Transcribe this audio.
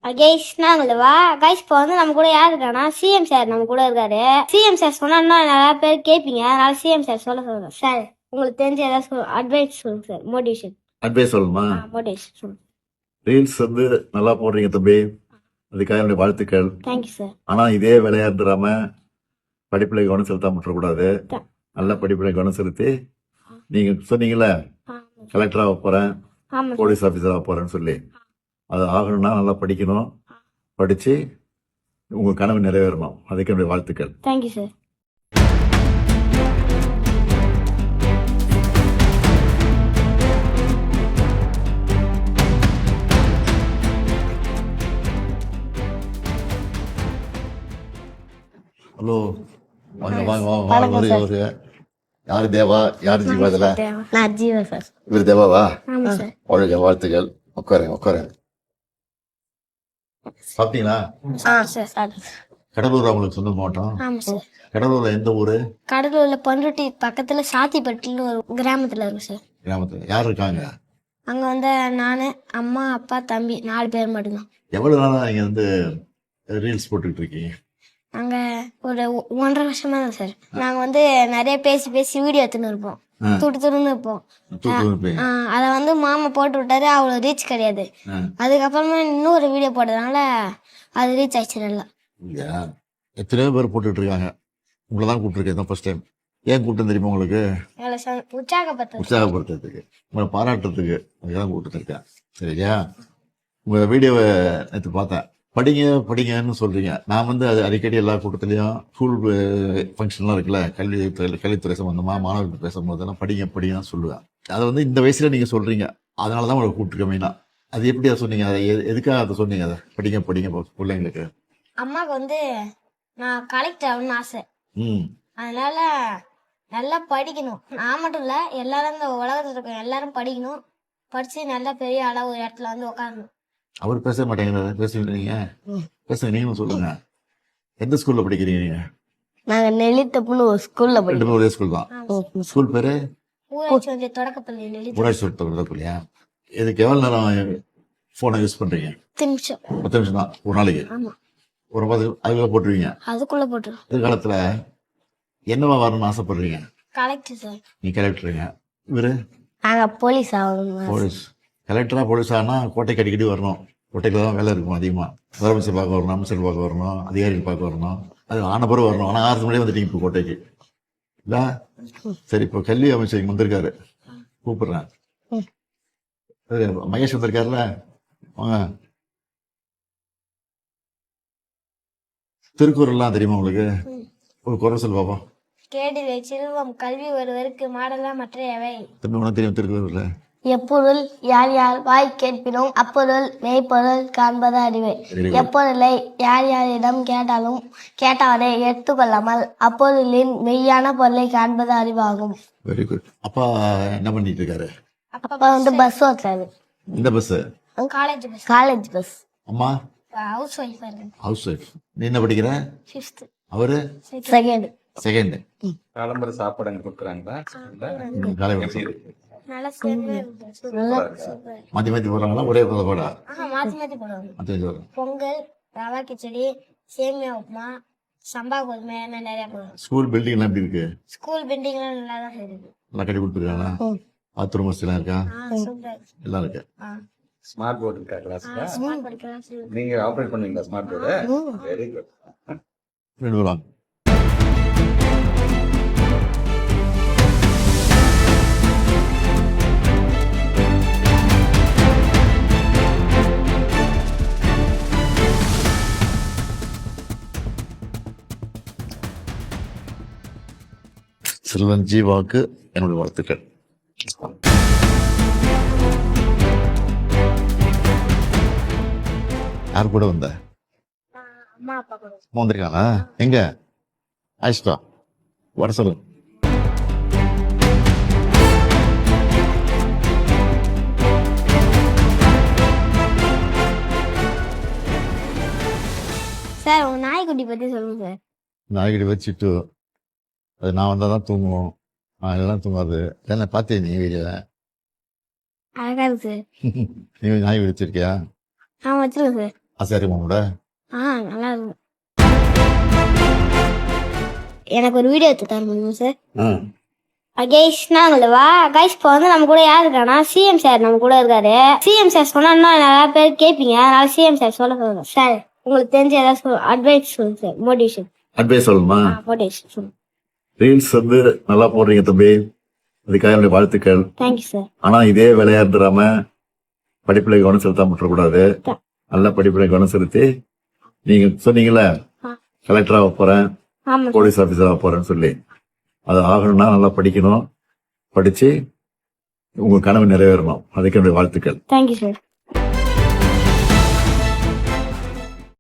Guys நாங்களவா guys இப்போ வந்து நம்ம கூட யார் இருக்கானா சிஎம் சார் நம்ம கூட இருக்காரு. சிஎம் சார் சொன்னா இன்னும் நிறைய பேர் கேட்பீங்க, அதனால சிஎம் சார் சொல்லுங்க சார். உங்களுக்கு தெரிஞ்ச ஏதாவது அட்வைஸ் சொல்லுங்க சார். மோட்டிவேஷன் அட்வைஸ் சொல்லணுமா? மோட்டிவேஷன் சொல்லுங்க. ரீல்ஸ் வந்து நல்லா போடுறீங்க தம்பி, அதுக்காக என்னுடைய வாழ்த்துக்கள். Thank you sir. ஆனா இதே வேலையா இருந்துடாம படிப்புல கவனம் செலுத்தாம விட்டுறக்கூடாது. நல்ல படிப்புல கவனம் செலுத்தி நீங்க சொன்னீங்கல்ல கலெக்டரா போறேன், போலீஸ் ஆபீசரா போறேன்னு சொல்லி, அது ஆகணும்னா நல்லா படிக்கணும். படிச்சு உங்க கனவு நிறைவேறணும். அதுக்கு என்னுடைய வாழ்த்துக்கள். Thank you sir. ஹலோ, வாங்க வாங்க வாங்க வாங்க வருக வருக. யாரு தேவா, யாரு ஜீவா? இதுல நான் ஜீவா சார். இவர் தேவாவா? ஆமா சார். வாழ்க, வாழ்த்துக்கள். உட்காருங்க உட்காருங்க. சாப்பிட்டீங்களா? Sir sir. கடலூர் அவங்களுக்கு சொந்த மாவட்டம். ஆமா சார். கடலூர்ல எந்த ஊரு? கடலூர்ல பண்ருட்டி பக்கத்துல சாத்திப்பட்டின்னு ஒரு கிராமத்துல இருக்கு சார். கிராமத்துல யார் இருக்காங்க? அங்க வந்து நானு, அம்மா, அப்பா, தம்பி 4 பேர் மட்டும்தான். எவ்வளவு நாளா நீங்க வந்து ரீல்ஸ் போட்டுக்கிட்டு இருக்கீங்க? நாங்க ஒரு 1.5 வருஷமா தான் சார். நாங்க வந்து நிறைய பேசி பேசி வீடியோ எடுத்துன்னு இருப்போம். துடுத்துன்னு இருப்போம். அதை வந்து மாமா போட்டு விட்டாரு, அவ்வளோ ரீச் கிடையாது. அதுக்கப்புறமா இன்னொரு வீடியோ போட்டதுனால அது ரீச் ஆயிடுச்சு நல்லா. எத்தனையோ பேர் போட்டுட்டு இருக்காங்க, உங்களை தான் கூப்பிட்டுருக்கேன் ஃபர்ஸ்ட் டைம். ஏன் கூப்பிட்டு தெரியுமா உங்களுக்கு? உற்சாகப்படுத்துறதுக்கு, உங்களை பாராட்டுறதுக்கு தான் கூப்பிட்டு. சரியா? உங்க வீடியோவை நேற்று பார்த்தேன். படிங்க படிங்கன்னு சொல்றீங்க. நான் வந்து அது அடிக்கடி எல்லா கூட்டத்திலையும் ஸ்கூல் ஃபங்க்ஷன்லாம் இருக்குல்ல, கல்வித்துறை சம்பந்தமா மாணவர்கள் பேசும்போதெல்லாம் படிங்க படிங்கன்னு சொல்லுவேன். அதை வந்து இந்த வயசுல நீங்க சொல்றீங்க, அதனால தான் உங்களை கூப்பிட்டுருக்க மெயினா. அது எப்படி அதை சொன்னீங்க? அதை எதுக்காக அதை சொன்னீங்க? அதை படிங்க படிங்க பிள்ளைங்களுக்கு. அம்மாவுக்கு வந்து நான் கலெக்டர் ஆகணும்னு ஆசை. அதனால நல்லா படிக்கணும். நான் மட்டும் இல்லை, எல்லாரும் இந்த உலகத்தில் இருக்க எல்லாரும் படிக்கணும். படிச்சு நல்லா பெரிய அளவு ஒரு இடத்துல வந்து உட்காரணும். அவர் பேச மாட்டேங்கிறாரு, பேசுவீங்க. பேசுங்க, நீங்களும் சொல்லுங்க. எந்த ஸ்கூல்ல படிக்கிறீங்க நீங்க? நாங்க நெல்லித்தப்புன்னு ஒரு ஸ்கூல்ல படிக்கிறோம். ஒரே ஸ்கூல் தான். ஸ்கூல் பேரு ஊராட்சி தொடக்கப்பள்ளி. ஊராட்சி தொடக்கப்பள்ளியா? இதுக்கு எவ்வளவு நேரம் போனை யூஸ் பண்றீங்க? 10 நிமிஷம். 10 நிமிஷம் தான் ஒரு நாளைக்கு. ஒரு 10 அதுக்குள்ள போட்டுருவீங்க. அதுக்குள்ள போட்டுருவோம். எதிர்காலத்துல என்னவா வரணும்னு ஆசைப்படுறீங்க? Collector sir. நீ கலெக்டருங்க. இவரு? நாங்க போலீஸ் ஆகணும். போலீஸ். கலெக்டரா போலீஸ் ஆனா கோட்டைக்கு அடிக்கடி வரணும். கோட்டைக்கு தான் வேலை இருக்கும் அதிகமா. முதலமைச்சர் பார்க்க வரணும், அமைச்சர் பார்க்க வரணும், அதிகாரிகள் பார்க்க வரணும். அது ஆன பிறகு வரணும். ஆனா 6 மணியே வந்துட்டீங்க இப்போ கோட்டைக்கு இல்ல? சரி, இப்போ கல்வி அமைச்சர் இங்க வந்திருக்காரு, கூப்பிடுறேன். மகேஷ் வந்திருக்காருல்ல, வாங்க. திருக்குறள்லாம் தெரியுமா உங்களுக்கு? ஒரு குரல் சொல் பாப்போம். கேடிலே செல்வம் கல்வி ஒருவருக்கு மாடலா மற்றையவை. தம்பி உனக்கு தெரியும் திருக்குறள்ல? எப்பொருள் யார் யார் வாய் கேட்பினும் அப்பொருள் மெய்ப்பொருள் காண்பது அறிவே. எப்பொருளை யார் யாரிடம் கேட்டாலே எடுத்துக்கொள்ளாமல் அப்பொருளின் மெய்யான பொருளை காண்பது அறிவாகும். Very good. அப்பா என்ன பண்ணிட்டு இருக்காரு? அப்பா வந்து பஸ் ஓட்டுறாரு. இந்த பஸ்? College bus. அம்மா ஹவுஸ் ஒய்ஃப். House wife. நீ என்ன படிக்கிற? 5th. அவரு செகண்ட். காலம்பர சாப்பாடு அங்க கொடுக்குறாங்களா? மாத்தி மாத்தி போடுறாங்களா? ஒரே போடா? மாத்தி போடுவாங்க. பொங்கல், ரவா கிச்சடி, சேமியா உப்புமா, சம்பா கோதுமை நிறைய போடுவாங்க. ஸ்கூல் பில்டிங் எல்லாம் எப்படி இருக்கு? ஸ்கூல் பில்டிங் எல்லாம் நல்லா தான் இருக்கு. நல்லா கட்டி கொடுத்துருக்காங்களா? பாத்ரூம் வசதி எல்லாம் இருக்கா? எல்லாம் இருக்கு. ஸ்மார்ட் போர்டு இருக்கா கிளாஸ்ல? நீங்க ஆபரேட் பண்ணுவீங்களா ஸ்மார்ட் போர்டு? Very good. 2 பேரும். செல்வன் ஜீவாக்கு என்னுடைய வாழ்த்துக்கள். யார் கூட வந்த? அம்மா அப்பா கூட வந்திருக்காங்களா? எங்க? ஆயிஷ்டா வர சொல்லு. சார் உங்க நாய்க்குட்டி பத்தி சொல்லுங்க சார். நாய்க்குட்டி வச்சுட்டு அது நான் வந்தால் தான் தூங்குவோம், அதெல்லாம் தூங்காது. என்ன பார்த்தே நீ வீடியோல? அழகா இருக்கு சார். நீ நாய் வச்சிருக்கியா? வச்சிருக்கேன் சார். ஆசையா இருக்குமா கூட? நல்லா இருக்கும். எனக்கு ஒரு வீடியோ எடுத்து தர முடியுமா சார்? கைஸ் நாங்களவா கைஸ் இப்போ வந்து நம்ம கூட யார் இருக்கானா சிஎம் சார் நம்ம கூட இருக்காரு. சிஎம் சார் சொன்னா இன்னும் நிறைய பேர் கேட்பீங்க, அதனால சிஎம் சார் சொல்ல சொல்லுங்க சார். உங்களுக்கு தெரிஞ்ச ஏதாவது அட்வைஸ் சொல்லுங்க சார். மோட்டிவேஷன் அட்வைஸ் சொல்லணுமா? மோட்டிவேஷன் சொல்லுங்க. ரீல்ஸ் வந்து நல்லா போடுறீங்க தம்பி, அதுக்காக என்னுடைய வாழ்த்துக்கள். Thank you sir. ஆனா இதே வேலையா இருந்துடாம படிப்புல கவனம் செலுத்தாம விட்டுறக்கூடாது. நல்ல படிப்புல கவனம் செலுத்தி, நீங்க சொன்னீங்கல்ல கலெக்டராக போறேன், ஆமா போலீஸ் ஆபீசராக போறேன்னு சொல்லி, அது ஆகணும்னா நல்லா படிக்கணும். படிச்சு உங்க கனவு நிறைவேறணும். அதுக்கு என்னுடைய வாழ்த்துக்கள். Thank you sir.